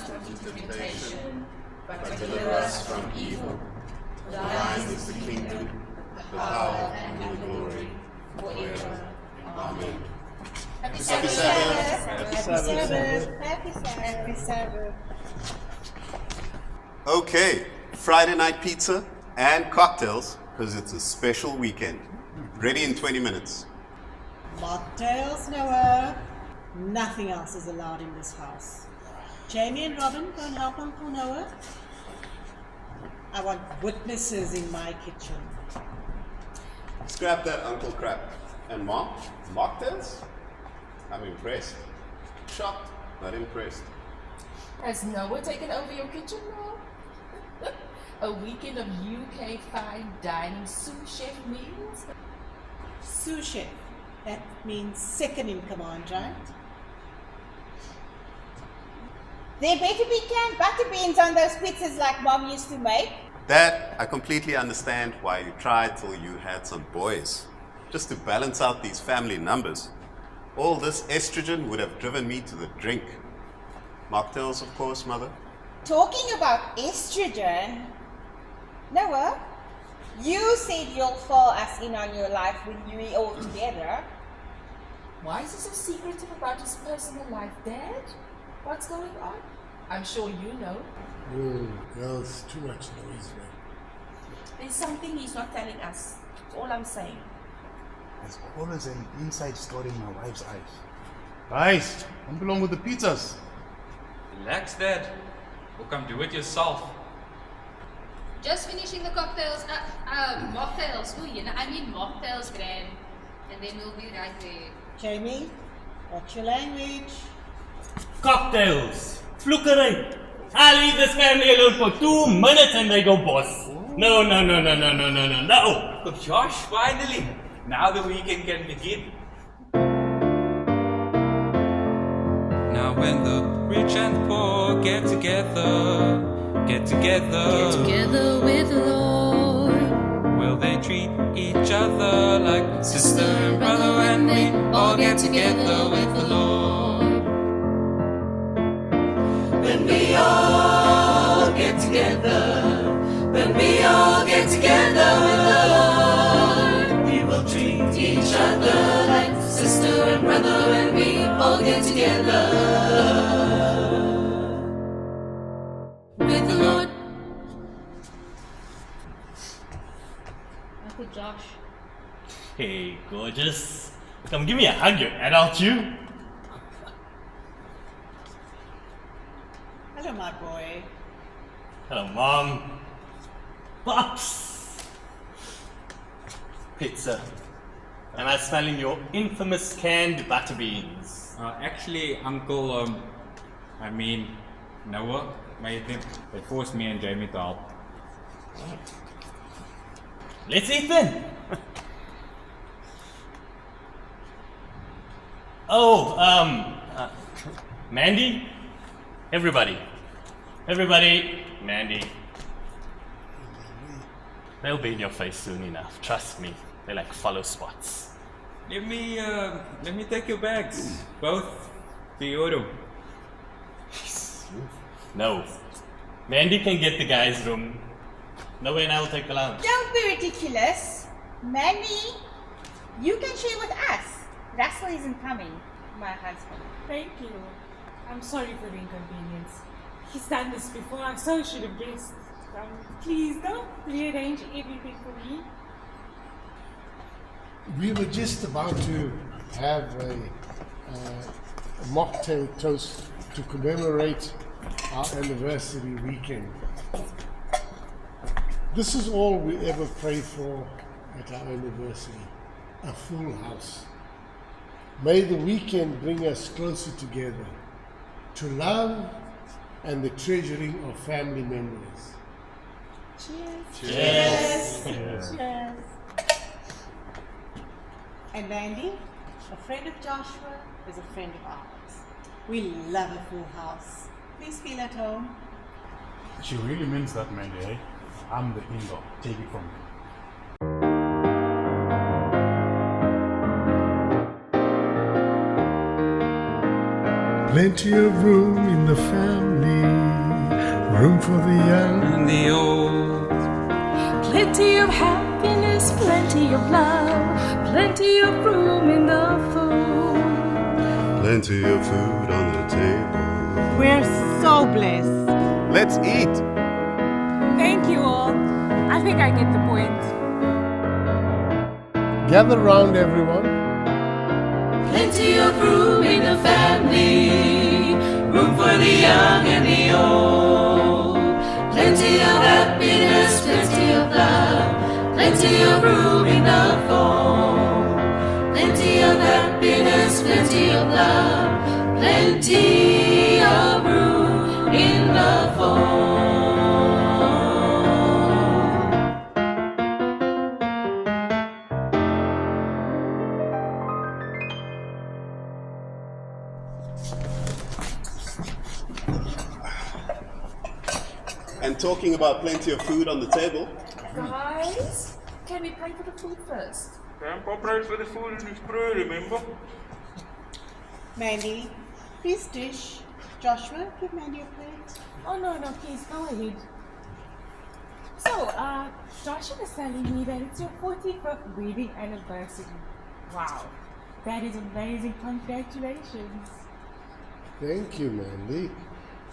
us into temptation, but deliver us from evil. For thine is the kingdom, the power, and the glory, forever. Amen. Happy Sabbath. Sabbath. Happy Sabbath. Happy Sabbath. Okay, Friday night pizza and cocktails, because it's a special weekend. Ready in 20 minutes. Mocktails, Noah. Nothing else is allowed in this house. Jamie and Robin, go and help Uncle Noah. I want witnesses in my kitchen. Scrap that Uncle Crap. And Mom, mocktails? I'm impressed. Shocked, not impressed. Has Noah taken over your kitchen now? A weekend of UK fine dining sous chef meals? Sous chef. That means second in command, right? There better be canned butter beans on those pizzas like Mom used to make. That, I completely understand why you tried till you had some boys. Just to balance out these family numbers. All this estrogen would have driven me to the drink. Mocktails, of course, Mother. Talking about estrogen, Noah, you said you'll fill us in on your life when you're all together. Why is he so secretive about his personal life, Dad? What's going on? I'm sure you know. Oh, girls, too much noise, man. There's something he's not telling us. That's all I'm saying. There's always an inside story in my wife's eyes. Guys, don't belong with the pizzas. Relax, Dad. Or come do it yourself. Just finishing the cocktails, mocktails. Ooh, I mean mocktails, Gran. And then we'll be right there. Jamie, what's your language? Cocktails. Flukery. I'll leave this family alone for 2 minutes and they go boss. No. Oh, Josh, finally. Now the weekend can begin. Now when the rich and poor get together with the Lord. will they treat each other like sister and brother when we all get together with the Lord? When we all get together, when we all get together with the Lord, we will treat each other like sister and brother when we all get together with the Lord. Uncle Josh. Hey, gorgeous. Come give me a hug, you adult, you. Hello, my boy. Hello, Mom. Pops. Pizza. Am I smelling your infamous canned butter beans? Actually, Uncle, Noah made them. They forced me and Jamie to help. Let's eat then. Mandy? Everybody, Mandy. They'll be in your face soon enough, trust me. They like follow spots. Let me take your bags. Both to your room. No. Mandy can get the guys' room. No way, and I will take the lounge. Don't be ridiculous. Mandy, you can share with us. Russell isn't coming, my husband. Thank you. I'm sorry for the inconvenience. He's done this before, so I should have guessed. Please don't rearrange everything for me. We were just about to have a mocktail toast to commemorate our anniversary weekend. This is all we ever pray for at our anniversary, a full house. May the weekend bring us closer together to love and the treasuring of family memories. Cheers. And Mandy, a friend of Joshua, is a friend of ours. We love a full house. Please feel at home. She really means that, Mandy, eh? I'm the in-law. Take it from me. Plenty of room in the family room for the young and the old. Plenty of happiness, plenty of love, plenty of room in the food. Plenty of food on the table. We're so blessed. Let's eat. Thank you all. I think I get the point. Gather round, everyone. Plenty of room in the family, room for the young and the old. Plenty of happiness, plenty of love, plenty of room in the fold. Plenty of happiness, plenty of love, plenty of room in the fold. And talking about plenty of food on the table, Guys, can we pay for the food first? Grandpa prays for the food in his prayer, remember? Mandy, please dish. Joshua, give Mandy a plate. Oh no, please go ahead. So, Joshua was telling me that it's your 45th wedding anniversary. Wow, that is amazing. Congratulations. Thank you, Mandy.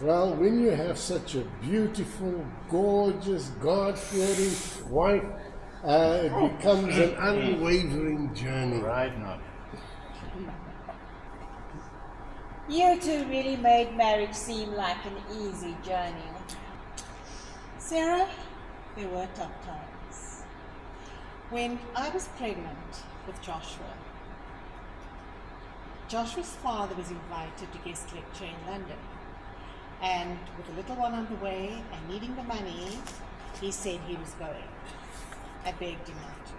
Well, when you have such a beautiful, gorgeous, God-fearing wife, it becomes an unwavering journey. Right now. You two really made marriage seem like an easy journey. Sarah, there were tough times. When I was pregnant with Joshua, Joshua's father was invited to guest lecture in London. And with the little one on the way and needing the money, he said he was going. I begged him not to.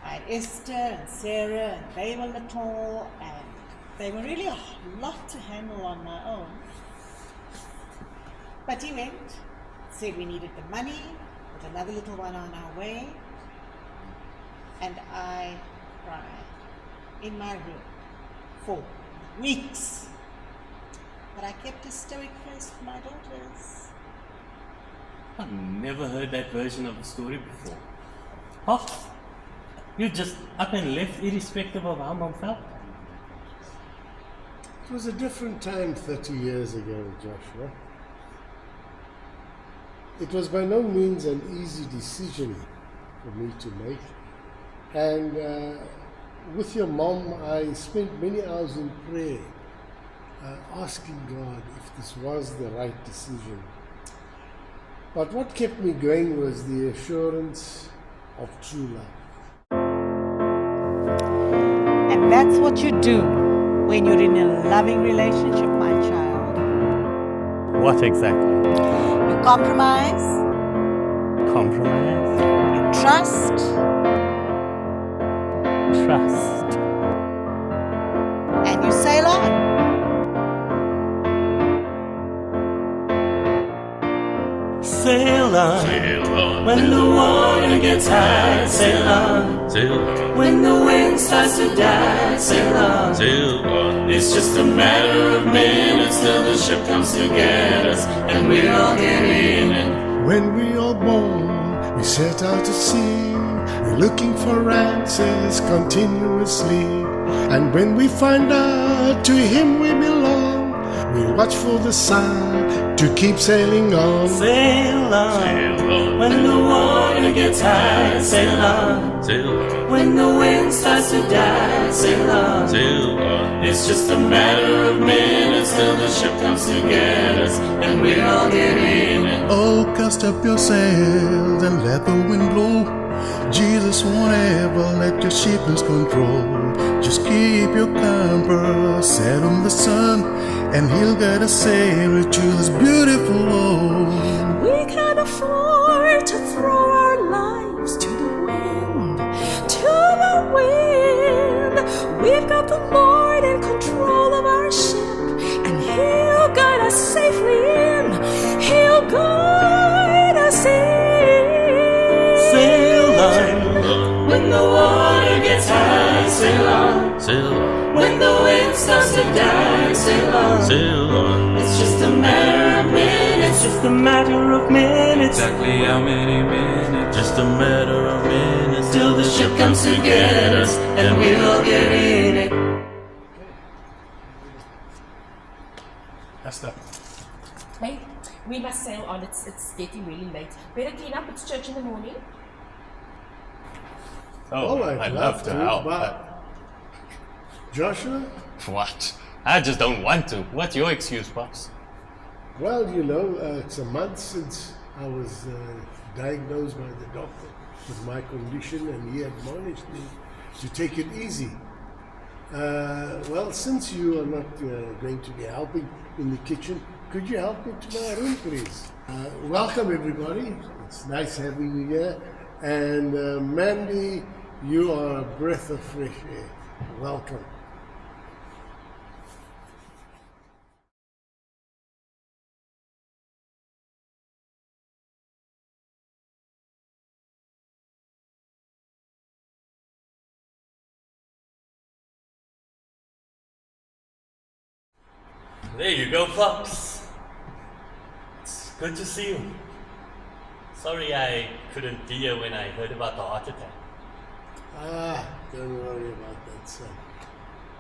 I had Esther and Sarah, and they were little, and they were really a lot to handle on my own. But he went, said we needed the money, with another little one on our way, and I cried in my room for weeks. But I kept a stoic face for my daughters. I've never heard that version of the story before. Oh, you just up and left irrespective of how Mom felt? It was a different time 30 years ago, Joshua. It was by no means an easy decision for me to make. And with your mom, I spent many hours in prayer, asking God if this was the right decision. But what kept me going was the assurance of true love. And that's what you do when you're in a loving relationship, my child. What exactly? You compromise, Compromise? you trust, Trust. and you sail on. Sail on. When the water gets high, sail on. When the wind starts to die, sail on. It's just a matter of minutes till the ship comes to get us, and we all get in it. When we are born, we set out to sea. We're looking for answers continuously. And when we find out to Him we belong, we'll watch for the sign to keep sailing on. Sail on. When the water gets high, sail on. When the wind starts to die, sail on. It's just a matter of minutes till the ship comes to get us, and we all get in it. Oh, cast up your sails and let the wind blow. Jesus won't ever let your ship lose control. Just keep your compass set on the sun, and He'll guide us safely to this beautiful world. We can't afford to throw our lives to the wind, We've got the Lord in control of our ship, and He'll guide us safely in. He'll guide us in. Sail on. When the water gets high, sail on. Sail on. When the wind starts to die, sail on. Sail on. It's just a matter of minutes. Just just a matter of minutes. Exactly how many minutes? Just a matter of minutes Till the ship comes to get us, and we'll get in it. Esther. Hey, we must sail on. It's getting really late. Better clean up. It's church in the morning. Oh, I'd love to help. but Joshua? What? I just don't want to. What's your excuse, Pops? Well, you know, it's a month since I was diagnosed by the doctor with my condition, and he admonished me to take it easy. Well, since you are not going to be helping in the kitchen, could you help me to my room, please? Welcome, everybody. It's nice having you here. And Mandy, you are a breath of fresh air. Welcome. There you go, Pops. It's good to see you. Sorry I couldn't be here when I heard about the heart attack. Don't worry about that, son.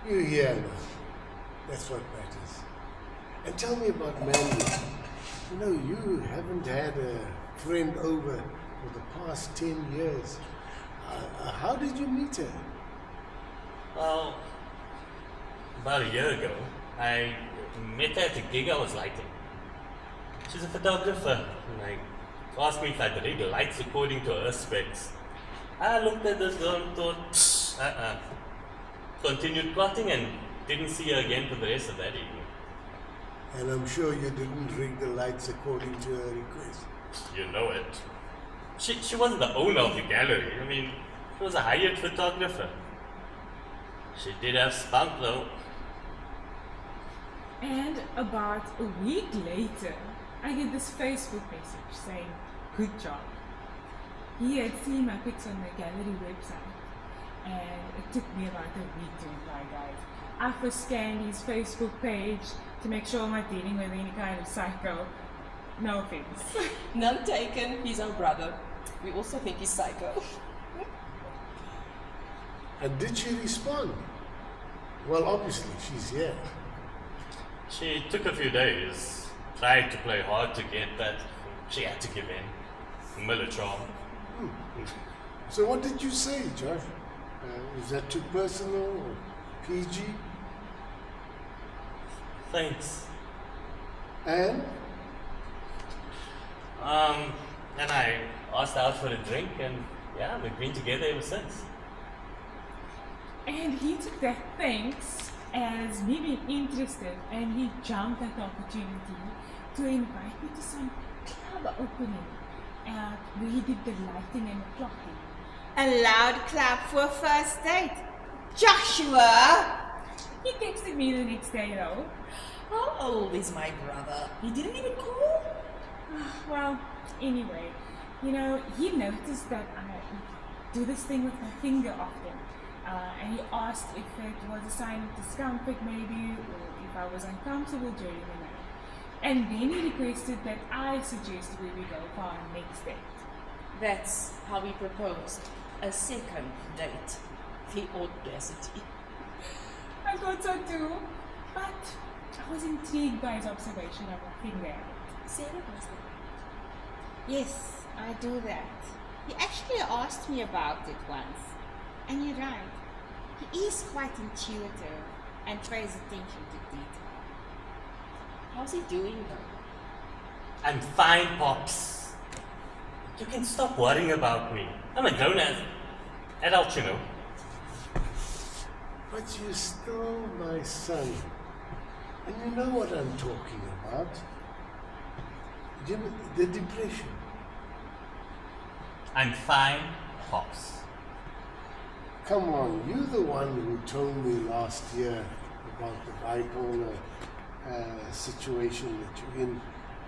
You're here now. That's what matters. And tell me about Mandy. You know, you haven't had a friend over for the past 10 years. How did you meet her? Well, about a year ago, I met her at a gig I was lighting. She's a photographer, and I asked me if I'd read the lights according to her specs. I looked at this girl and thought, continued plotting and didn't see her again for the rest of that evening. And I'm sure you didn't rig the lights according to her request. You know it. She wasn't the owner of the gallery. I mean, she was a hired photographer. She did have spunk though. And about a week later, I get this Facebook message saying, "Good job." He had seen my pics on the gallery website, and it took me about a week to reply, guys. I first scanned his Facebook page to make sure I'm not dealing with any kind of psycho. No offense. None taken. He's our brother. We also think he's psycho. And did she respond? Well, obviously, she's here. She took a few days, tried to play hard to get, but she had to give in. Militron. So what did you say, Josh? Was that too personal or PG? Thanks. And? And I asked out for a drink, and yeah, we've been together ever since. And he took that thanks as me being interested, and he jumped at the opportunity to invite me to some club opening where he did the lighting and the plotting. A loud clap for a first date. Joshua! He texted me the next day though. How old is my brother? He didn't even call? Well, anyway, you know, he noticed that I do this thing with my finger often. And he asked if it was a sign of discomfort maybe, or if I was uncomfortable during the night. And then he requested that I suggest where we go for our next date. That's how we proposed. A second date. The audacity. I thought so too, but I was intrigued by his observation of my finger. Sarah does that. Yes, I do that. He actually asked me about it once. And you're right. He is quite intuitive and pays attention to detail. How's he doing though? I'm fine, Pops. You can stop worrying about me. I'm a grown adult, you know. But you're still my son. And you know what I'm talking about. The depression. I'm fine, Pops. Come on, you're the one who told me last year about the bipolar situation that you're in.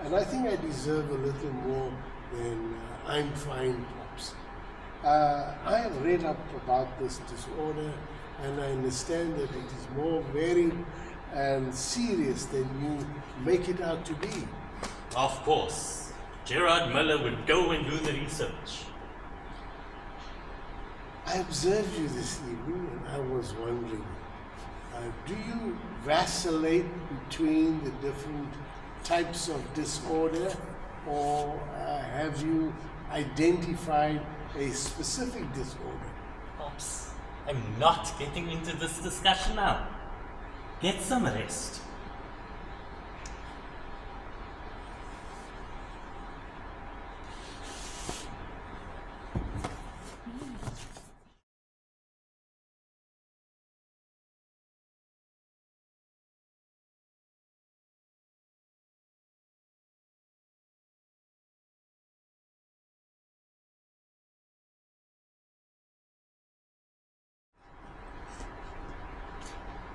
And I think I deserve a little more than I'm fine, Pops. I have read up about this disorder, and I understand that it is more varied and serious than you make it out to be. Of course. Gerard Miller would go and do the research. I observed you this evening and I was wondering, do you vacillate between the different types of disorder, or have you identified a specific disorder? Pops, I'm not getting into this discussion now. Get some rest.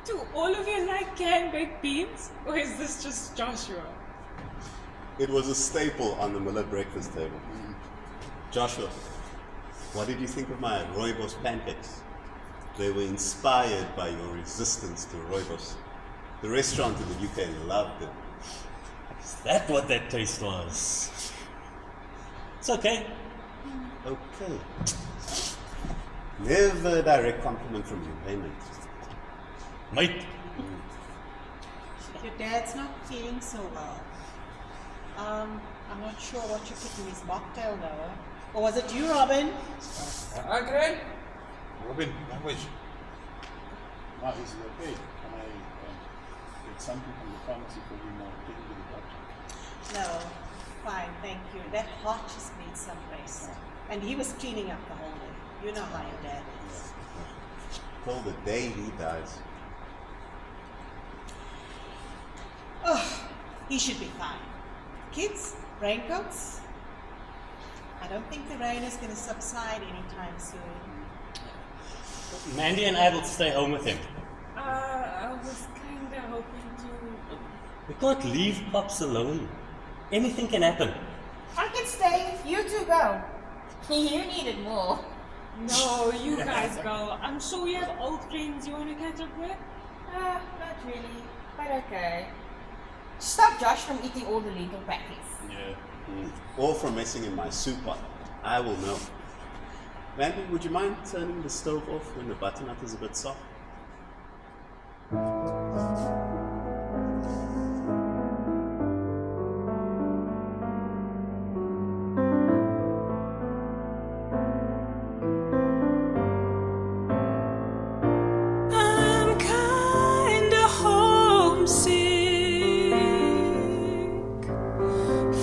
Do all of you like canned baked beans? Or is this just Joshua? It was a staple on the Miller breakfast table. Joshua, what did you think of my rooibos pancakes? They were inspired by your resistance to rooibos. The restaurant in the UK loved it. Is that what that taste was? It's okay. Okay. Never a direct compliment from you, hey mate. Mate. Your dad's not feeling so well. I'm not sure what you put in his mocktail, Noah. Or was it you, Robin? Greg? Robin, language. No, is it okay? Can I get something from the pharmacy for you now? Take it to the doctor. No, fine, thank you. That heart just needs some rest. And he was cleaning up the whole day. You know how your dad is. Till the day he dies. Oh, he should be fine. Kids, raincoats? I don't think the rain is going to subside anytime soon. Mandy and I will stay home with him. I was kinda hoping to... We can't leave Pops alone. Anything can happen. I can stay. You two go. You need it more. No, you guys go. I'm sure you have old friends you want to catch up with. Not really, but okay. Stop Josh from eating all the lentil patties. Yeah. Or from messing in my soup pot. I will know. Mandy, would you mind turning the stove off when the butternut is a bit soft? I'm kinda homesick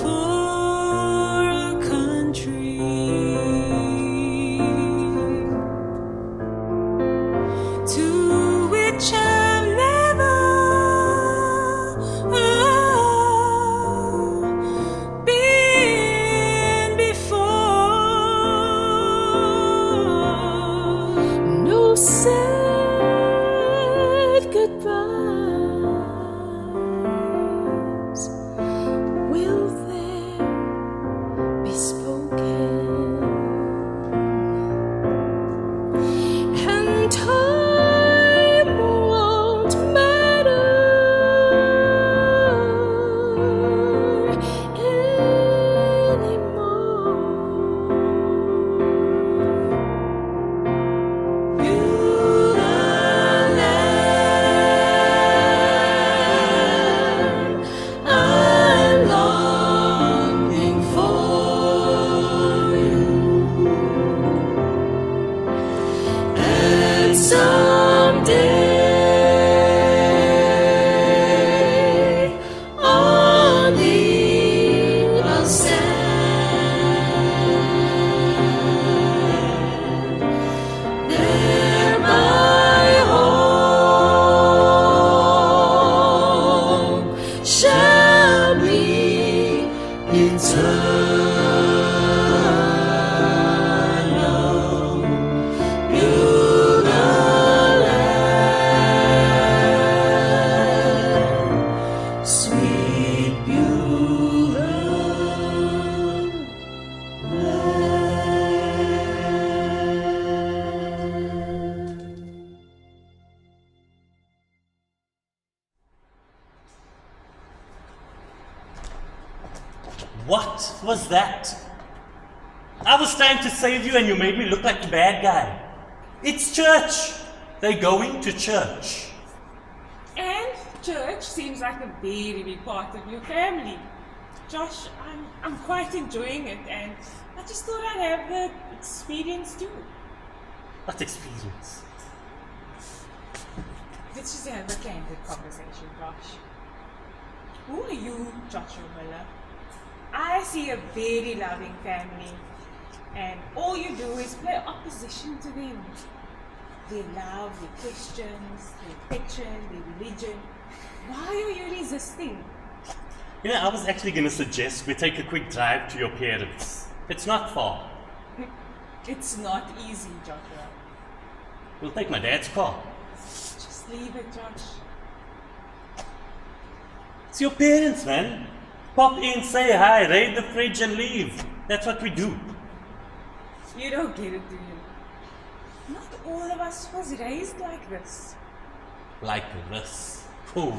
for a country to which I've never been before. No sad goodbyes will there be spoken, and time won't matter anymore. Beulah land, I'm longing for you, and someday on thee I'll stand. There my home shall be eternal. Beulah land, sweet Beulah land. What was that? I was trying to save you and you made me look like the bad guy. It's church. They're going to church. And church seems like a very big part of your family. Josh, I'm quite enjoying it, and I just thought I'd have the experience too. What experience? Let's just have a candid conversation, Josh. Who are you, Joshua Miller? I see a very loving family, and all you do is play opposition to them. Their love, their questions, their affection, their religion. Why are you resisting? You know, I was actually going to suggest we take a quick drive to your parents. It's not far. It's not easy, Joshua. We'll take my dad's car. Just leave it, Josh. It's your parents, man. Pop in, say hi, raid the fridge and leave. That's what we do. You don't get it, do you? Not all of us was raised like this. Like this. Ooh,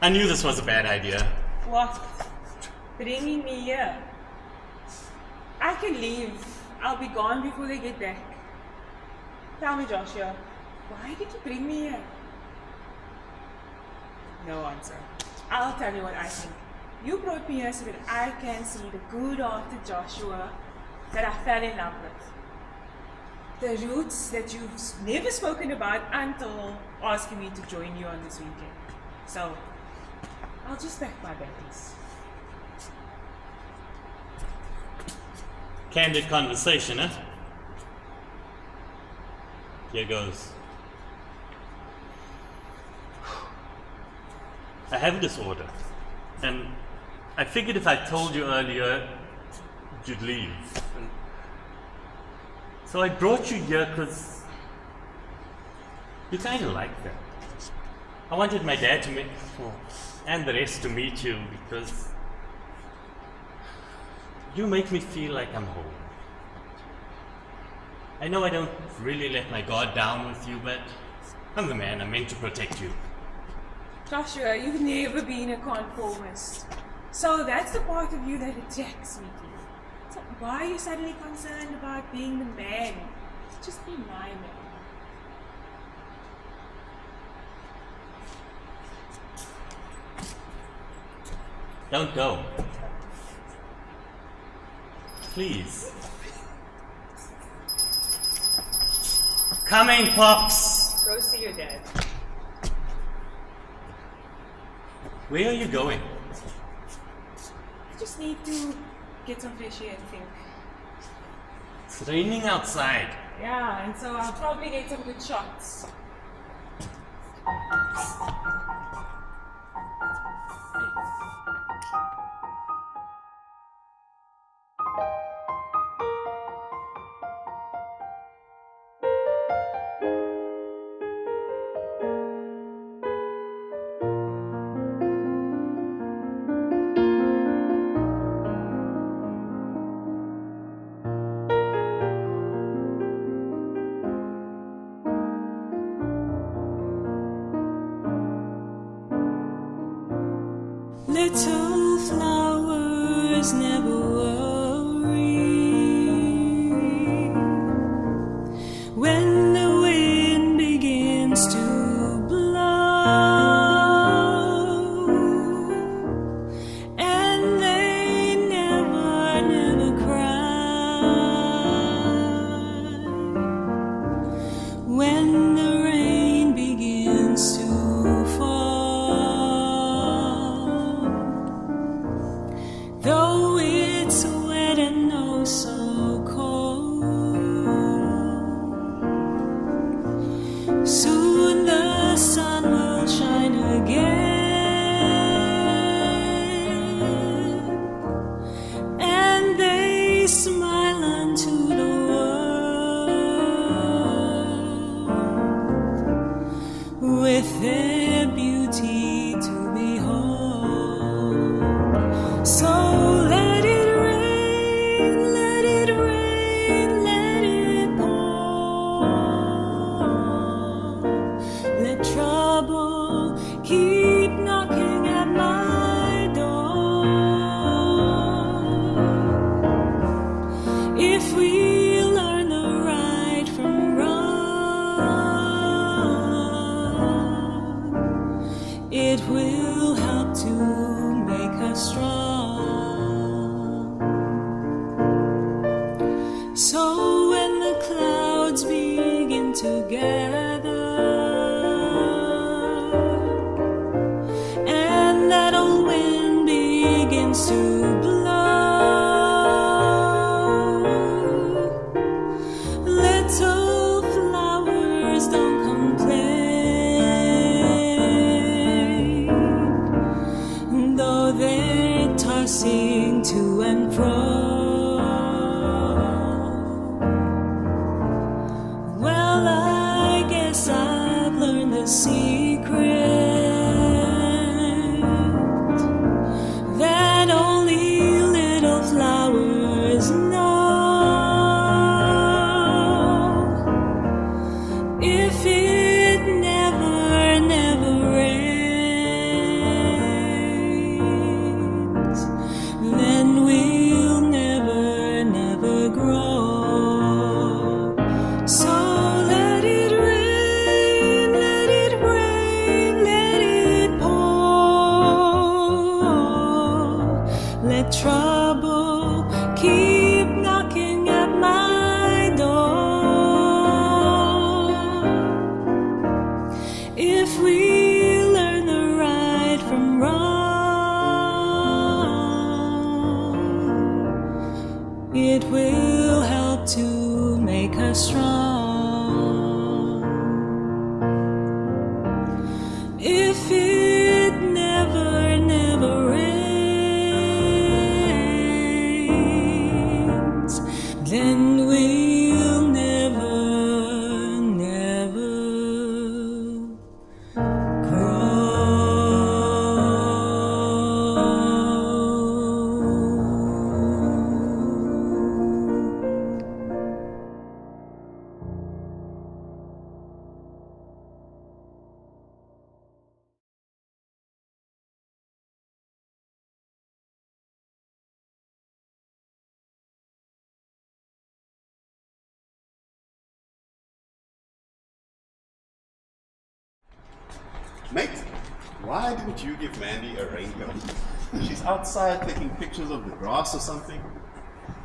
I knew this was a bad idea. What? Bringing me here? I can leave. I'll be gone before they get back. Tell me, Joshua, why did you bring me here? No answer. I'll tell you what I think. You brought me here so that I can see the good-hearted Joshua that I fell in love with. The roots that you've never spoken about until asking me to join you on this weekend. So, I'll just pack my bags. Candid conversation, eh? Here goes. I have a disorder, and I figured if I told you earlier, you'd leave. And so I brought you here because you kind of like that. I wanted my dad to meet, and the rest to meet you because you make me feel like I'm home. I know I don't really let my guard down with you, but I'm the man. I'm meant to protect you. Joshua, you've never been a conformist. So that's the part of you that attracts me to you. So why are you suddenly concerned about being the man? Just be my man. Don't go. Please. Coming, Pops! Go see your dad. Where are you going? I just need to get some fresh air and think. It's raining outside. Yeah, and so I'll probably get some good shots. Little flowers never worry when the wind begins to blow, and they never cry when the rain begins to fall. Though So when the clouds begin to gather and that old wind begins to blow, little flowers don't complain, though they're tossing to and fro. I've learned the secret that only little flowers know. If it never, never rains, then we'll never, never grow. So trouble keep knocking at my door. If we learn the right from wrong, it will help to make us strong. If it never, never rains, then we'll never, never Mate, why didn't you give Mandy a raincoat? She's outside taking pictures of the grass or something.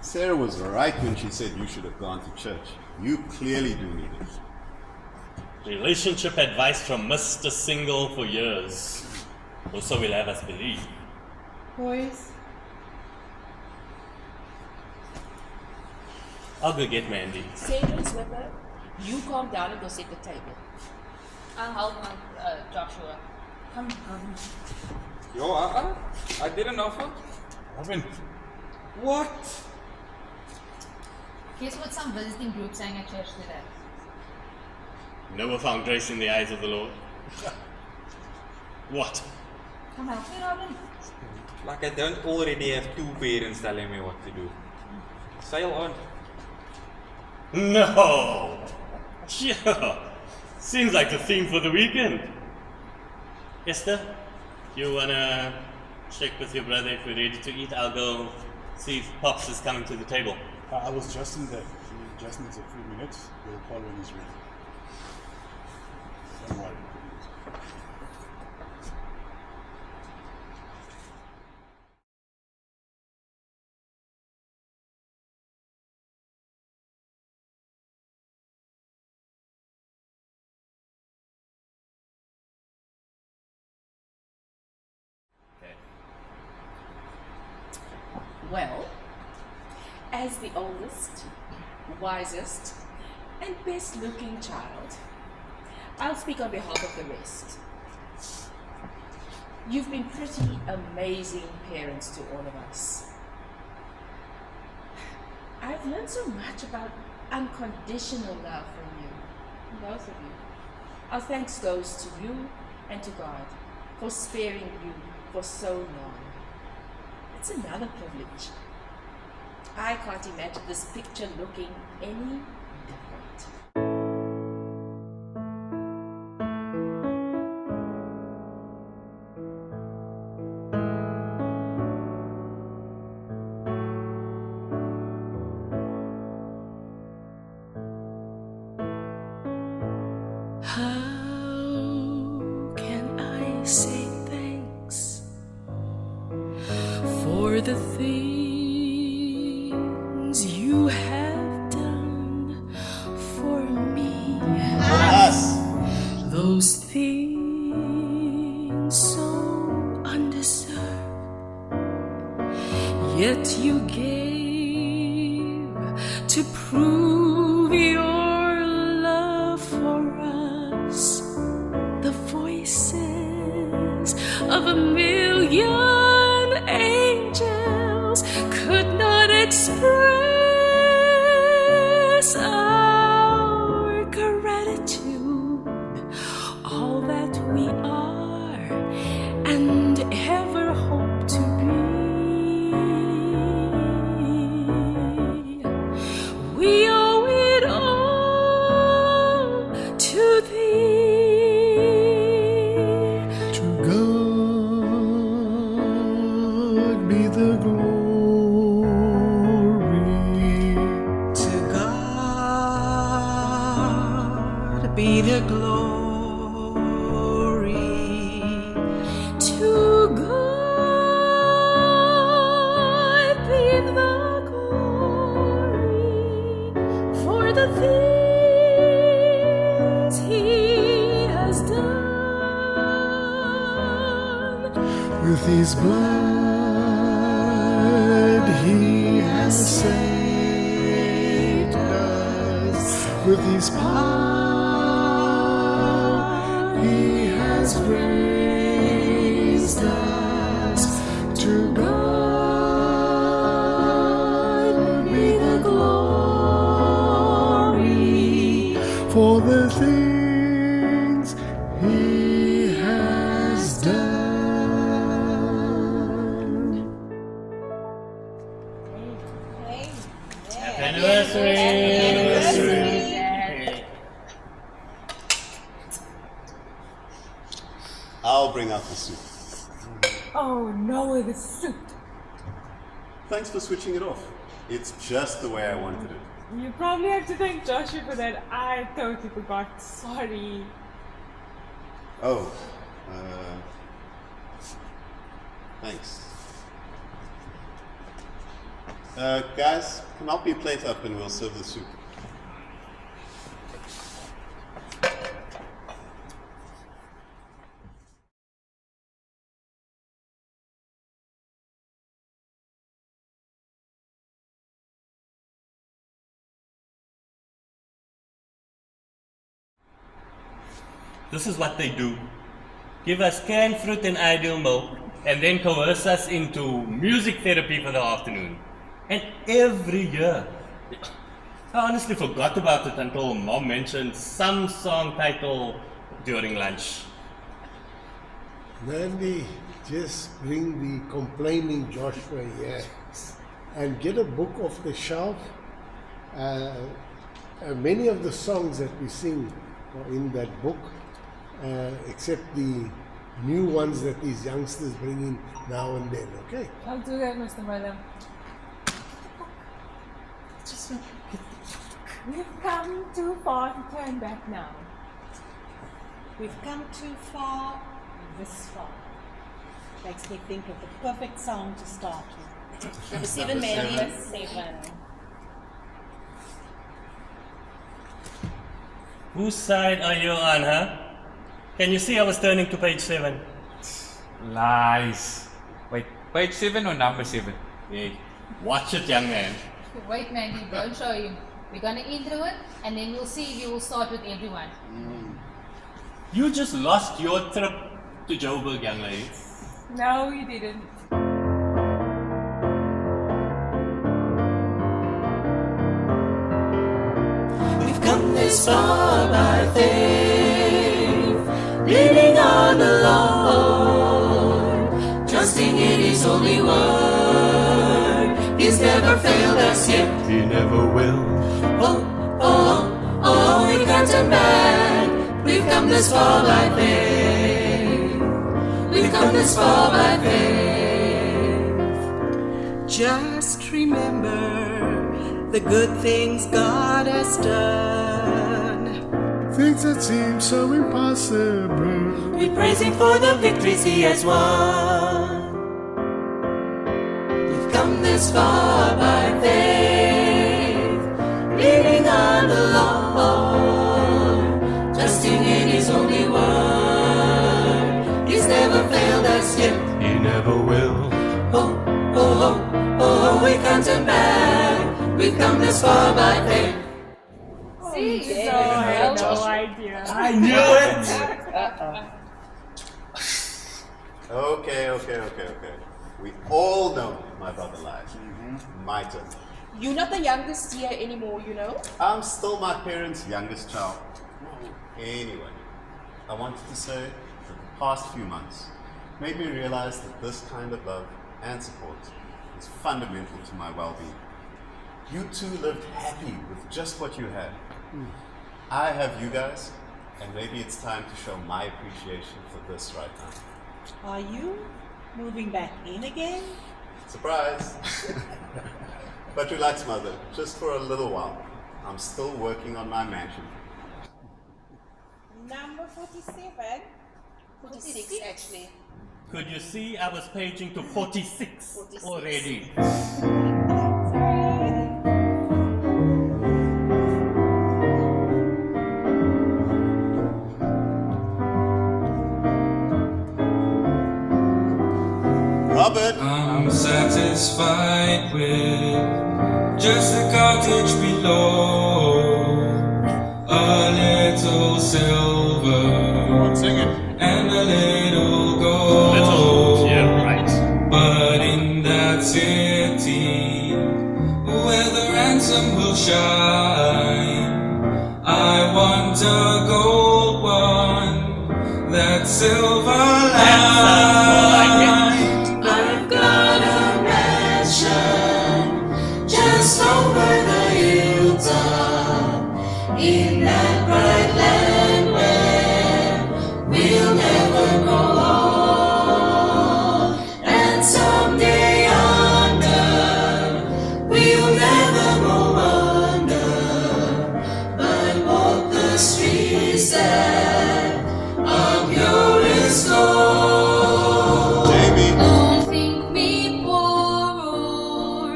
Sarah was right when she said you should have gone to church. You clearly do need it. Relationship advice from Mr. Single for years. Or so we'll have us believe. Boys, I'll go get Mandy. Sandra, Swiffer, you calm down and go set the table. I'll help Joshua. Come. Yo, I didn't offer. Robin. what? Guess what some visiting group sang at church today? Never found grace in the eyes of the Lord. What? Come help me, Robin. Like I don't already have two parents telling me what to do. Sail on. No! Yeah. Seems like the theme for the weekend. Esther, you wanna check with your brother if we're ready to eat? I'll go see if Pops is coming to the table. I was just in there. He just needs a few minutes. We'll call when he's ready. Don't worry. Well, as the oldest, wisest, and best looking child, I'll speak on behalf of the rest. You've been pretty amazing parents to all of us. I've learned so much about unconditional love from you, both of you. Our thanks goes to you and to God for sparing you for so long. It's another privilege. I can't imagine this picture looking any different. How can I say thanks for the things you have you gave to prove your love for us. The voices of a million angels could not express our gratitude. All that we are and ever hope to be, we owe it all to thee. To God be the glory. To God be the glory. To God be the glory for the things He has done. With His blood He has saved us. With His power He has raised us. To God be the glory for the things He has done. Happy anniversary! I'll bring out the soup. Oh no, the suit. Thanks for switching it off. It's just the way I wanted it. You probably have to thank Joshua for that. I totally forgot. Sorry. Oh, thanks. Guys, come help me plate up and we'll serve the soup. This is what they do. Give us canned fruit and ideal milk, and then coerce us into music therapy for the afternoon. And every year. I honestly forgot about it until Mom mentioned some song title during lunch. Mandy, just bring the complaining Joshua here and get a book off the shelf. Many of the songs that we sing are in that book, except the new ones that these youngsters bring in now and then, okay? I'll do that, Mr. Mother. We've come too far to turn back now. We've come too far, this far. Makes me think of the perfect song to start with. Number 7, Mandy. 7. Whose side are you on, huh? Can you see I was turning to page 7? Lies. Wait, page 7 or number 7? Hey, watch it, young man. Wait, Mandy, don't show him. We're gonna intro it, and then we'll see if you will start with everyone. You just lost your trip to Joburg, young lady. No, you didn't. We've come this far by faith, leaning on the Lord, trusting in His holy word. He's never failed us yet. He never will. Oh, oh, oh, we can't turn back. We've come this far by faith. We've come this far by faith. Just remember the good things God has done. Things that seem so impossible. We praise Him for the victories He has won. We've come this far by faith, leaning on the Lord, trusting in His holy word. He's never failed us yet. He never will. Oh, oh, oh, oh, we can't turn back. We've come this far by faith. See, So I had no idea. I knew it! Okay. We all know my brother lied. My turn. You're not the youngest here anymore, you know? I'm still my parents' youngest child. Anyway, I wanted to say that the past few months made me realize that this kind of love and support is fundamental to my well-being. You two lived happy with just what you had. I have you guys, and maybe it's time to show my appreciation for this right now. Are you moving back in again? Surprise! But relax, mother, just for a little while. I'm still working on my mansion. Number 47. 46, actually. Could you see I was paging to 46 already? Robert! I'm satisfied with just a cottage below, a little silver and a little gold. Little, yeah, right. But in that city where the ransom will shine, I want a gold one, that silver line. I've got a mansion just over the hilltop in that bright land where we'll never grow old, and someday under we'll never go under, but walk the streets that are pure as gold. Jamie! Don't think me poor or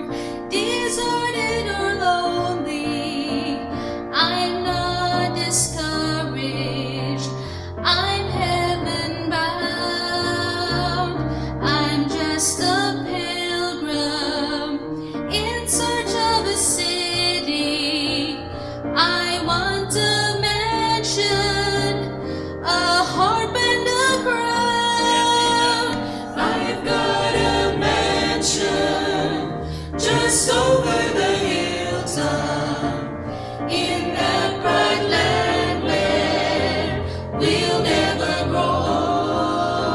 deserted or lonely. I'm not discouraged. I'm heaven bound. I'm just a pilgrim in search of a city. I want a mansion, a harp and a crown. I've got a mansion just over the hilltop in that bright land where we'll never grow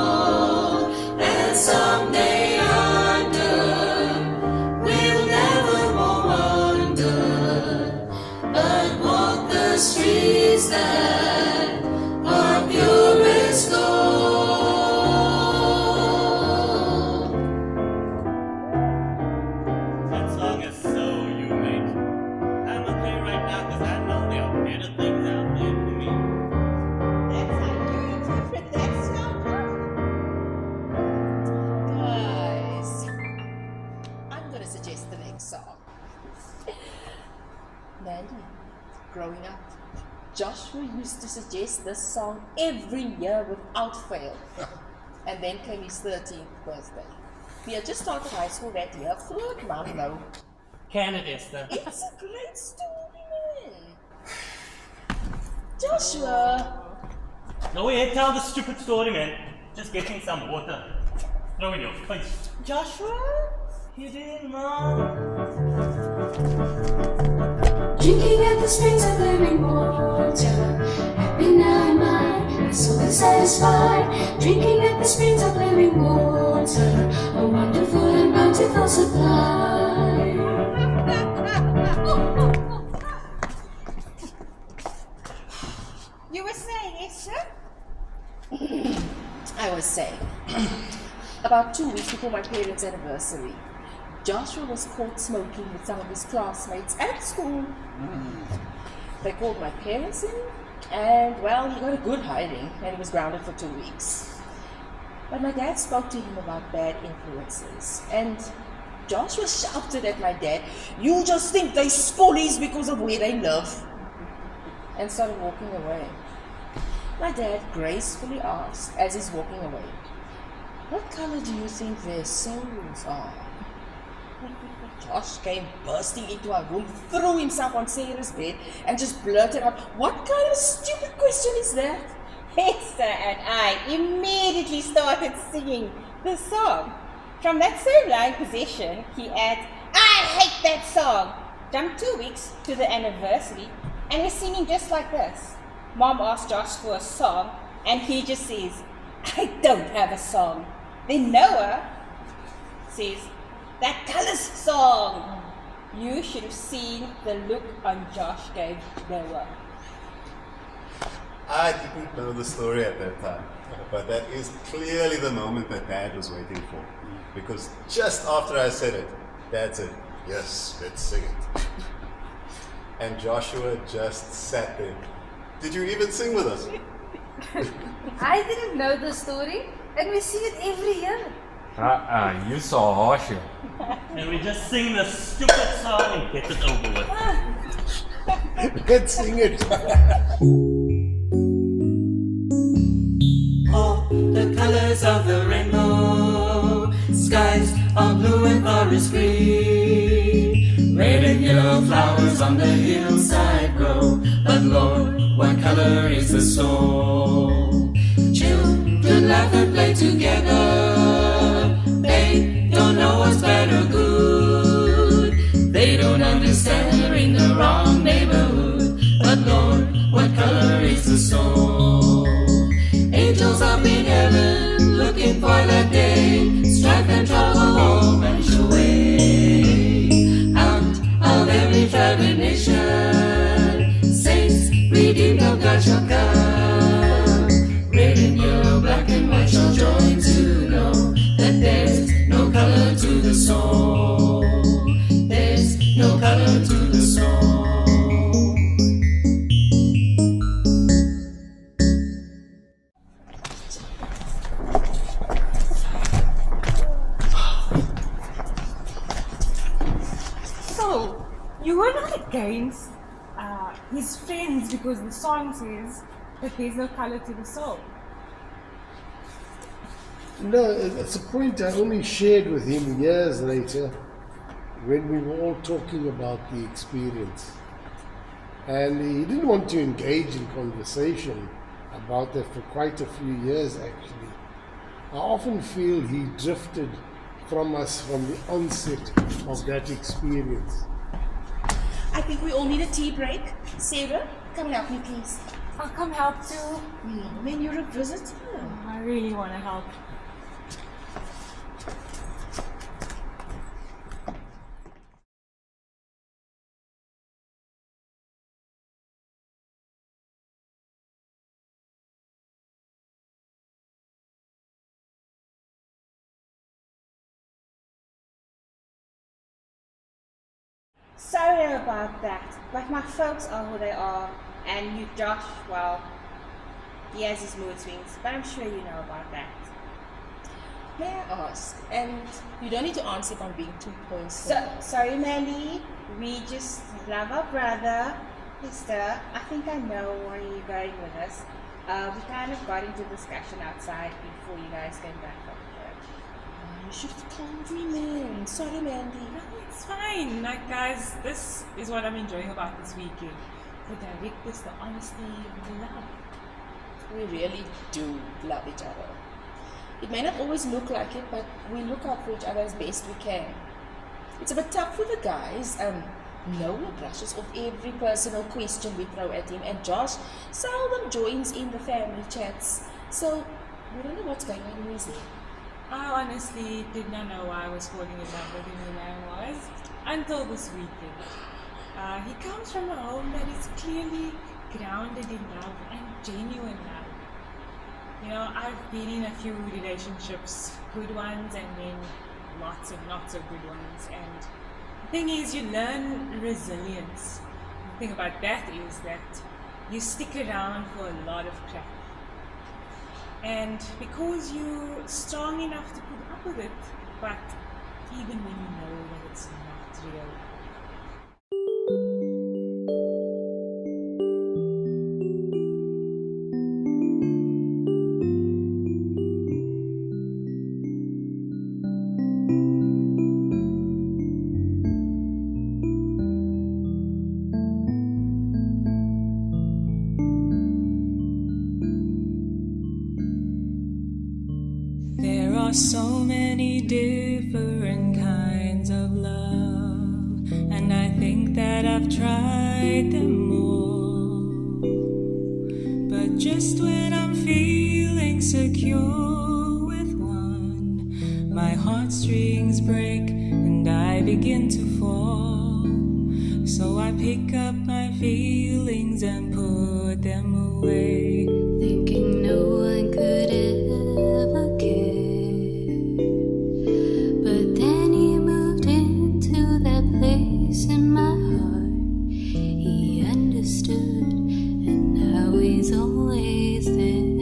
old, and someday under we'll never go under, but walk the streets that are pure as gold. As long as so you make. I'm okay right now because I know there are better things out there for me. That's how you interpret that sound. Guys, I'm gonna suggest the next song. Mandy, growing up, Joshua used to suggest this song every year without fail. And then came his 13th birthday. He had just started high school that year. Flood Mum, no. Can it, Esther? It's a great story, man. Joshua! Go ahead, tell the stupid story, man. Just get me some water. Throw in your face. Joshua? You did, Mom? Drinking at the springs of living water, happy now am I, my soul is satisfied. Drinking at the springs of living water, a wonderful and bountiful supply. You were saying, Esther? I was saying, about 2 weeks before my parents' anniversary, Joshua was caught smoking with some of his classmates at school. They called my parents in, and well, he got a good hiding, and he was grounded for 2 weeks. But my dad spoke to him about bad influences, and Joshua shouted at my dad, "You just think they schoolies because of where they live," and started walking away. My dad gracefully asked, as he's walking away, "What color do you think their souls are?" Josh came bursting into our room, threw himself on Sarah's bed, and just blurted out, "What kind of stupid question is that?" Esther and I immediately started singing the song. From that same line position, he adds, "I hate that song." Jump 2 weeks to the anniversary, and we're singing just like this. Mom asked Josh for a song, and he just says, "I don't have a song." Then Noah says, "That Colors song." You should have seen the look on Josh gave Noah. I didn't know the story at that time, but that is clearly the moment that Dad was waiting for. Because just after I said it, Dad said, "Yes, let's sing it." And Joshua just sat there. Did you even sing with us? I didn't know the story, and we sing it every year. You saw a horseshoe. And we just sing the stupid song and get it over with. Let's sing it. All the colors of the rainbow, skies are blue and forest green. Red and yellow flowers on the hillside grow, but Lord, what color is the soul? Children laugh and play together. They don't know what's bad or good. They don't understand they're in the wrong neighborhood. But Lord, what color is the soul? Angels up in heaven, looking for that day. Strife and trouble all vanish away. Out of every tribe and nation, saints redeemed of God shall come. Red and yellow, black and white shall join to know that there's no color to the soul. There's no color to the soul. So, you were not against his friends because the song says that there's no color to the soul. No, it's a point I only shared with him years later when we were all talking about the experience. And he didn't want to engage in conversation about that for quite a few years, actually. I often feel he drifted from us from the onset of that experience. I think we all need a tea break. Sarah, come help me, please. I'll come help too. No, man, you're a visitor. I really want to help. Sorry about that, but my folks are who they are, and you, Josh, well, he has his mood swings, but I'm sure you know about that. May I ask? And you don't need to answer if I'm being too personal. Sorry, Mandy, we just love our brother. Esther, I think I know where you're going with this. We kind of got into discussion outside before you guys came back from church. You should have told me, man. Sorry, Mandy. No, it's fine. Like, guys, this is what I'm enjoying about this weekend. The directness, the honesty, the love. We really do love each other. It may not always look like it, but we look out for each other as best we can. It's a bit tough for the guys. Noah brushes off every personal question we throw at him, and Josh seldom joins in the family chats. So, we don't know what's going on in his head. I honestly did not know why I was falling in love with him when I was, until this weekend. He comes from a home that is clearly grounded in love and genuine love. You know, I've been in a few relationships, good ones and then lots and lots of good ones. And the thing is, you learn resilience. The thing about that is that you stick around for a lot of crap. And because you're strong enough to put up with it, but even when you know that it's not real. so many different kinds of love, and I think that I've tried them all. But just when I'm feeling secure with one, my heartstrings break and I begin to fall. So I pick up my feelings and put them away, thinking no one could ever care. But then he moved into that place in my heart. He understood, and now he's always there.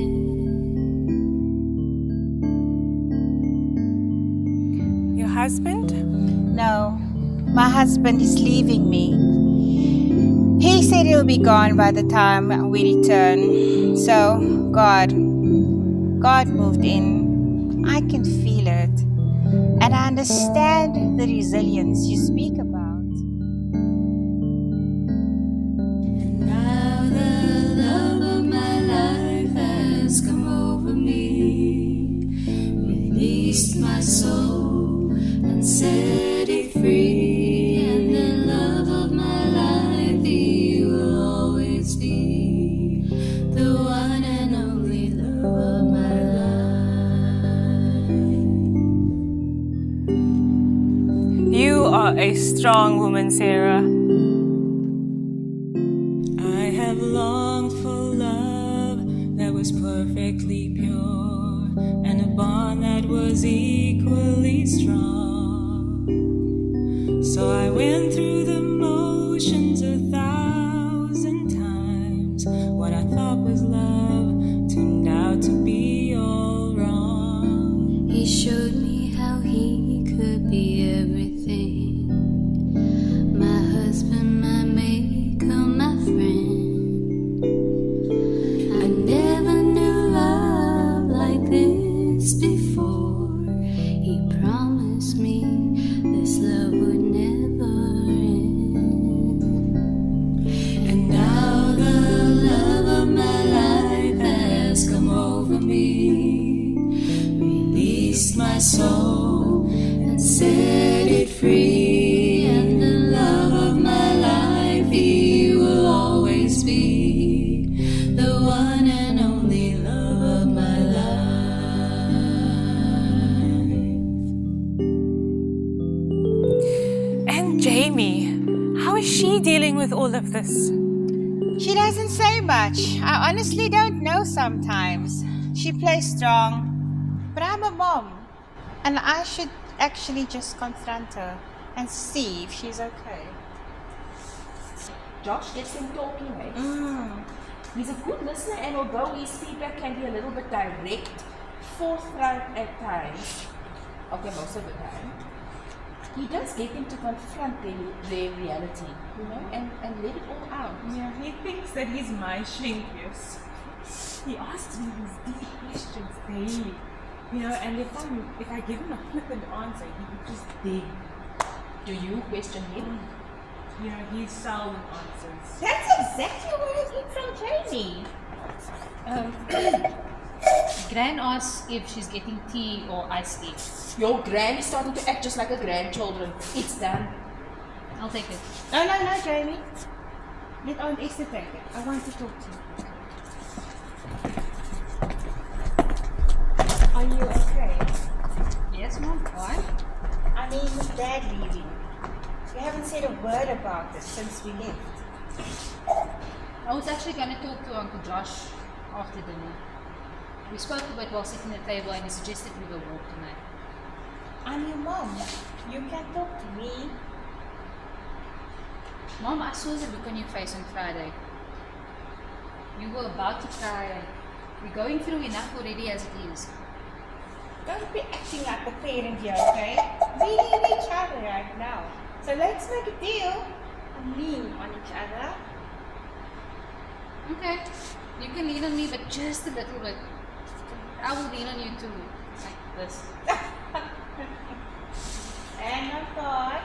Your husband? No, my husband is leaving me. He said he'll be gone by the time we return. So, God moved in. I can feel it. And I understand the resilience you speak about. Now the love of my life has come over me, released my soul and set it free. And the love of my life, He will always be the one and only love of my life. You are a strong woman, Sarah. I have longed for love that was perfectly pure, and a bond that was equally strong. So I went through the motions 1,000 times. What I thought was love turned out to be all wrong. He showed me how He could be everything. My husband, my maker, my friend. I never knew love like this before. He promised me this love would never end. And now the love of my life has come over me, released my soul and set it free. And the love of my life, He will always be the one and only love of my life. And Jamie, how is she dealing with all of this? She doesn't say much. I honestly don't know sometimes. She plays strong, but I'm a mom, and I should actually just confront her and see if she's okay. Josh gets him talking, eh? He's a good listener, and although his feedback can be a little bit direct, forthright at times, okay, most of the time, he does get them to confront their reality, you know, and let it all out. Yeah, he thinks that he's my Shinkius. He asks me these deep questions daily, you know, and if I give him a flippant answer, he would just dig. Do you question him? You know, he seldom answers. That's exactly what I get from Jamie. Gran asks if she's getting tea or iced tea. Your gran is starting to act just like a grandchildren. It's done. I'll take it. No, Jamie. Let Aunt Esther take it. I want to talk to you. Are you okay? Yes, Mom. Why? I mean, with Dad leaving. You haven't said a word about this since we left. I was actually going to talk to Uncle Josh after dinner. We spoke a bit while sitting at the table, and he suggested we go walk tonight. I'm your mom. You can talk to me. Mom, I saw the look on your face on Friday. You were about to cry, and we're going through enough already as it is. Don't be acting like the parent here, okay? We need each other right now. So let's make a deal and lean on each other. Okay, you can lean on me, but just a little bit. I will lean on you too, like this. And on God.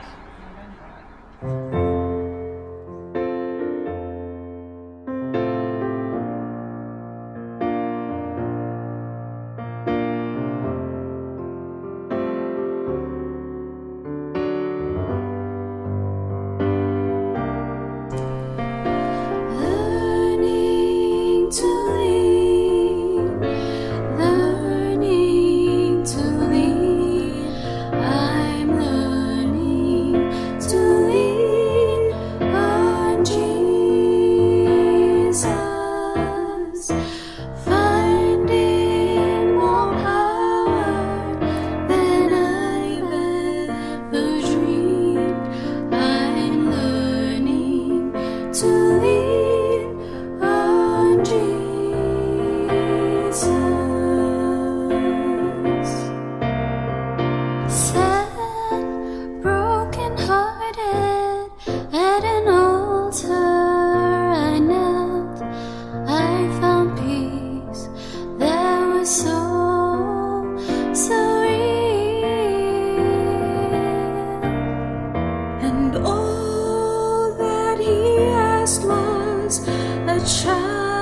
all that he asked was a childlike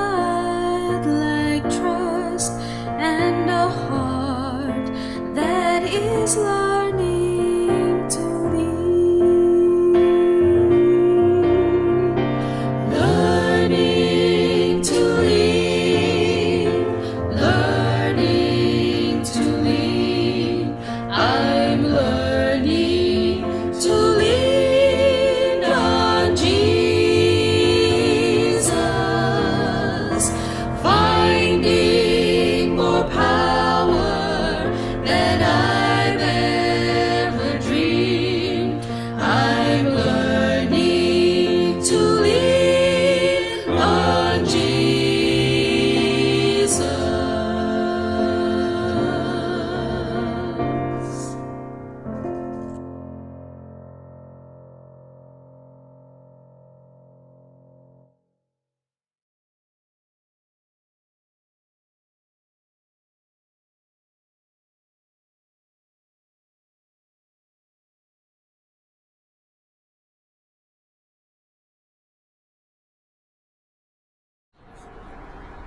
trust and a heart that is learning to lead. Learning to lead. Learning to lead. I'm learning to lean on Jesus, finding more power than I've ever dreamed. I'm learning to lean on Jesus.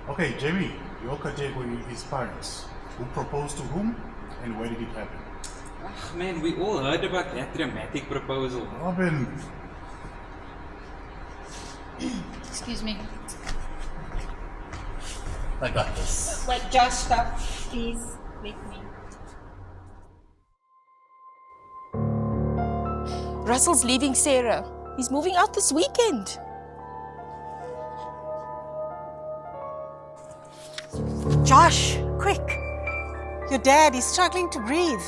Okay, Jamie, your category is parents. Who proposed to whom and where did it happen? Ach man, we all heard about that dramatic proposal. Robin, Excuse me. I got this. Wait, Josh, stop. Please, with me. Russell's leaving Sarah. He's moving out this weekend. Josh, quick! Your dad is struggling to breathe.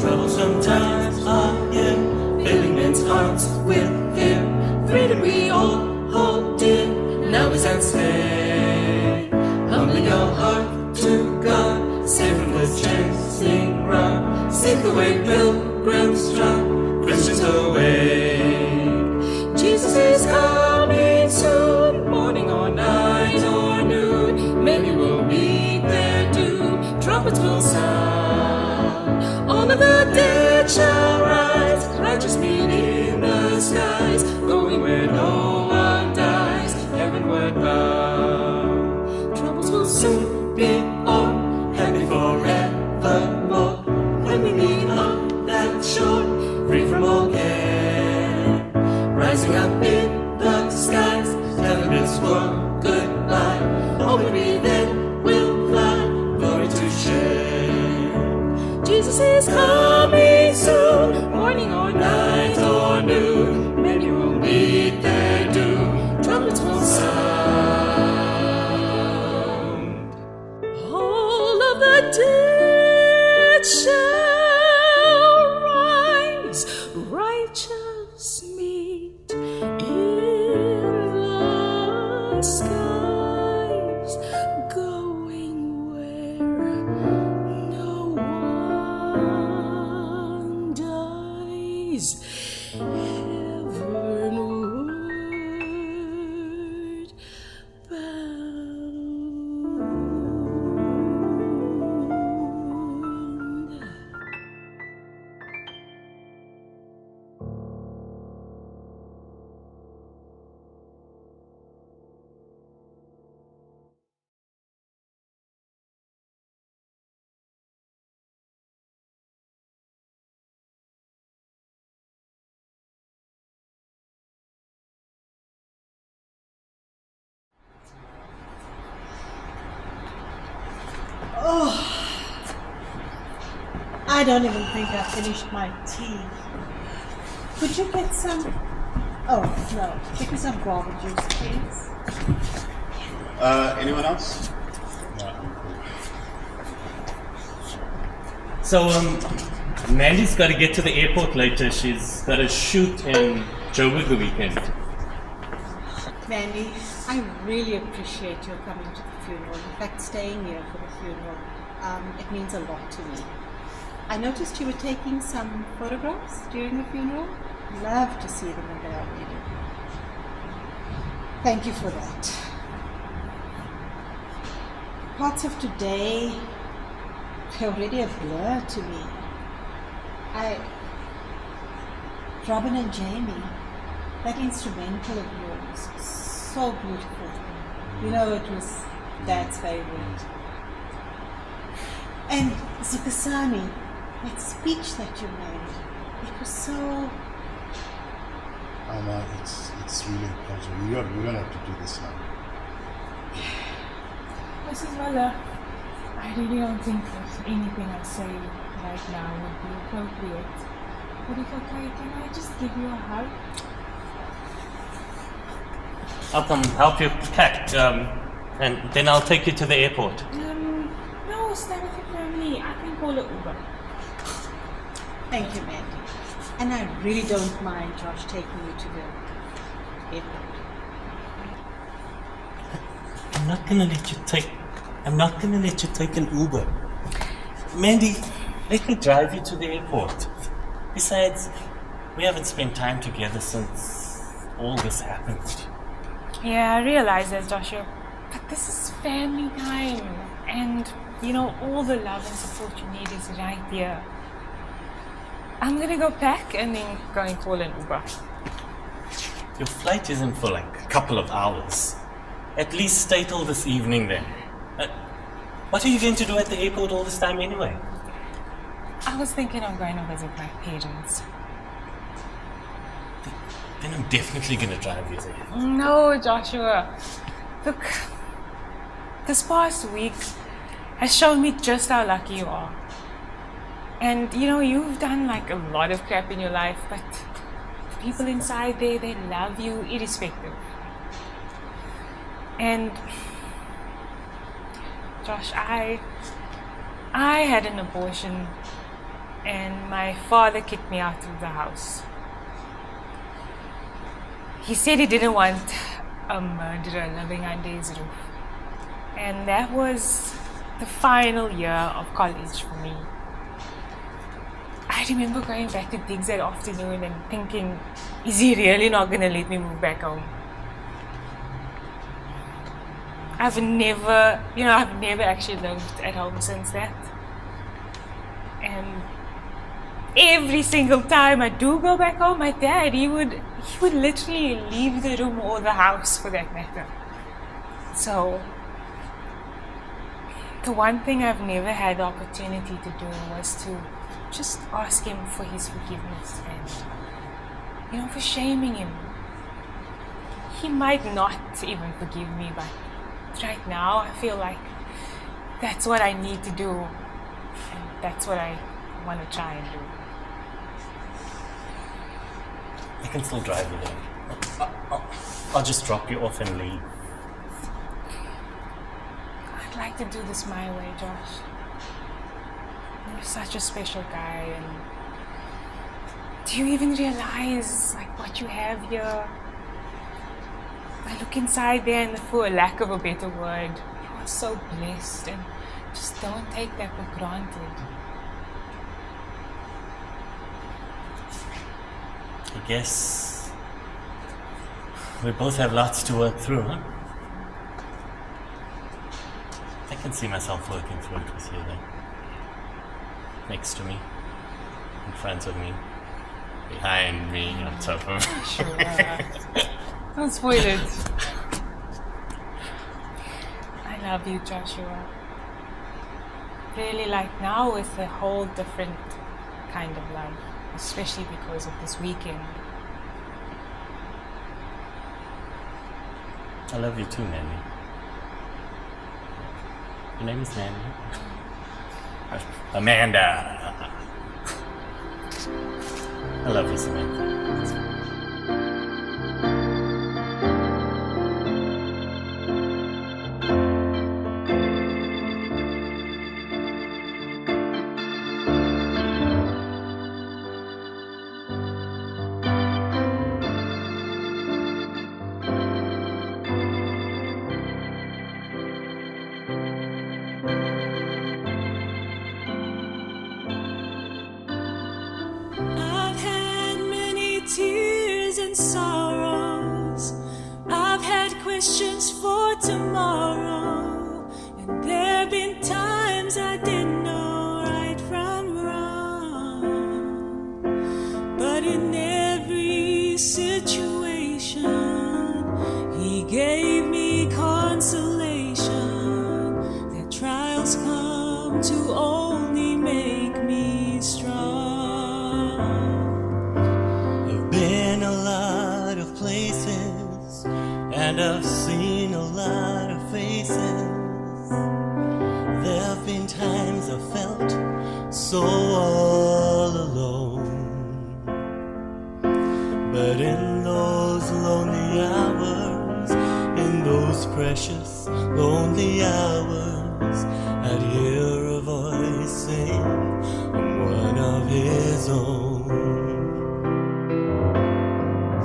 Troublesome times are here, filling men's hearts with fear. Freedom we all hold dear, now is at stake. Humbling our heart to God, save from this chasing rod. Seek the way pilgrims trot, Christians awake. Jesus is coming soon, morning or night or noon. Maybe we'll meet there too, trumpets will sound. All of the dead shall rise, righteous meet in the skies, going where no one dies, heavenward bound. Troubles will soon be o'er, happy forevermore, when we meet on that shore, free from all care. Rising up in the skies, telling this world goodbye, all will be then will fly, glory to share. Jesus is coming soon, morning or night or noon. Many will meet their doom, trumpets will sound. All of the dead shall rise, righteous meet in the skies, going where no one dies, heavenward bound. Oh, I don't even think I finished my tea. Could you get some? Oh, no. Get me some guava juice, please. Anyone else? So, Mandy's got to get to the airport later. She's got a shoot in Joburg the weekend. Mandy, I really appreciate your coming to the funeral. In fact, staying here for the funeral. It means a lot to me. I noticed you were taking some photographs during the funeral. Love to see them when they are ready. Thank you for that. Parts of today, they're already a blur to me. Robin and Jamie, that instrumental of yours, so beautiful. You know, it was Dad's favorite. And Zukasani, that speech that you made, it was so... Alma, it's really a pleasure. We're going to have to do this now. Mrs. Mother, I really don't think that anything I say right now would be appropriate. But if okay, can I just give you a hug? I'll come help you pack, and then I'll take you to the airport. No, stay with your family. I can call it Uber. Thank you, Mandy. And I really don't mind Josh taking you to the airport. I'm not gonna let you take an Uber. Mandy, let me drive you to the airport. Besides, we haven't spent time together since all this happened. Yeah, I realize that, Joshua. But this is family time. And, you know, all the love and support you need is right here. I'm gonna go pack and then go and call an Uber. Your flight isn't for like a couple of hours. At least stay till this evening then. What are you going to do at the airport all this time anyway? I was thinking of going to visit my parents. Then I'm definitely going to drive you there. No, Joshua. Look, this past week has shown me just how lucky you are. And you know, you've done like a lot of crap in your life, but the people inside there, they love you irrespective. And Josh, I had an abortion and my father kicked me out of the house. He said he didn't want a murderer living under his roof. And that was the final year of college for me. I remember going back to digs that afternoon and thinking, is he really not going to let me move back home? I've never actually lived at home since that. And every single time I do go back home, my dad, he would literally leave the room or the house for that matter. So, the one thing I've never had the opportunity to do was to just ask him for his forgiveness and, you know, for shaming him. He might not even forgive me, but right now I feel like that's what I need to do, and that's what I want to try and do. I can still drive you there. I'll just drop you off and leave. I'd like to do this my way, Josh. You're such a special guy, and do you even realize like what you have here? I look inside there and for lack of a better word, you are so blessed, and just don't take that for granted. I guess we both have lots to work through, huh? I can see myself working through it with you then. Next to me, in front of me, behind me, on top of me. Sure. Don't spoil it. I love you, Joshua. Really, like now is a whole different kind of love, especially because of this weekend. I love you too, Nanny. Your name is Nanny? Amanda! I love you, Samantha. I've had many tears and sorrows. I've had questions for tomorrow. And there've been times I didn't know right from wrong. But in every situation, He gave me consolation that trials come to only make me strong. I've been a lot of places, and I've seen a lot of faces. There have been times I felt so all alone. But in those lonely hours, in those precious lonely hours, I'd hear a voice sing, I'm one of His own.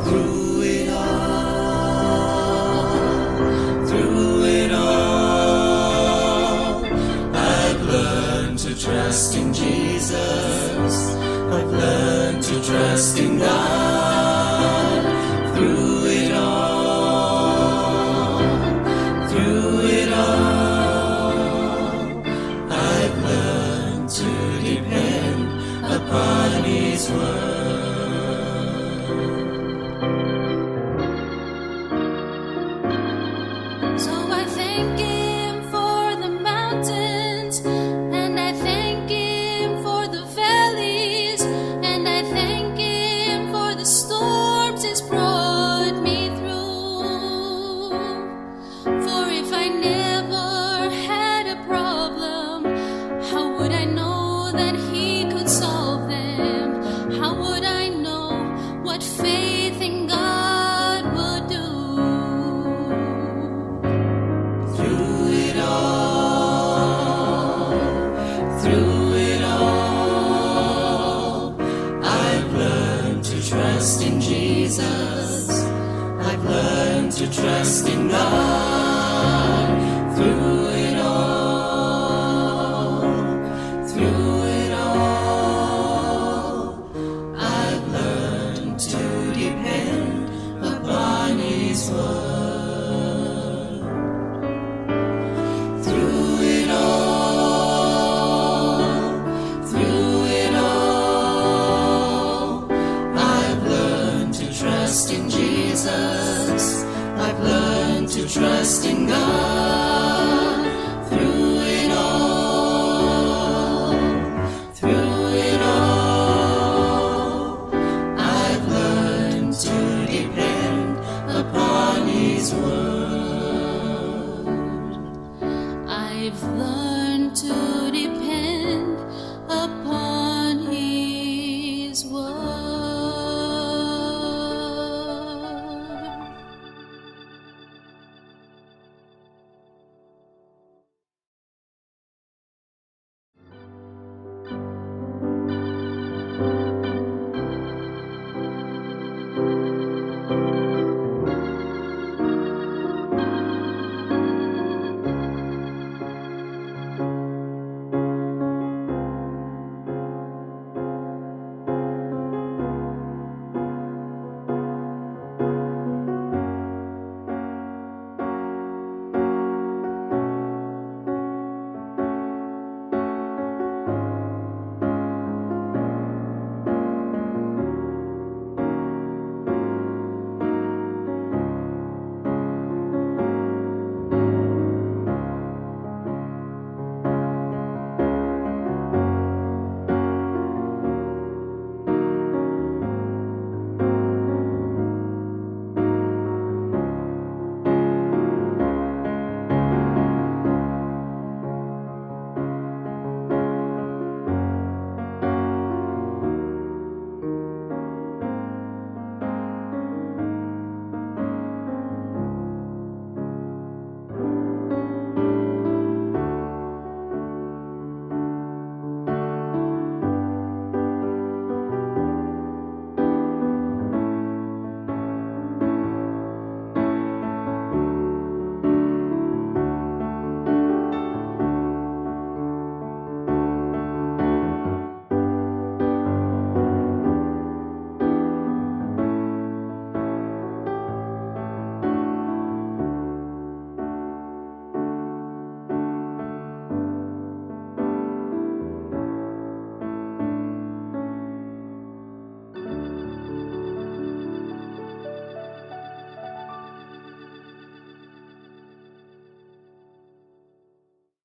Through it all, I've learned to trust in Jesus. I've learned to trust in God. Through it all, I've learned to depend upon His word. So I thank Him for the mountains, and I thank Him for the valleys, and I thank Him for the storms He's brought me through. For if I never had a problem, how would I know that He could solve them? How would I know what faith in God would do? Through it all, I've learned to trust in Jesus. I've learned to trust in God.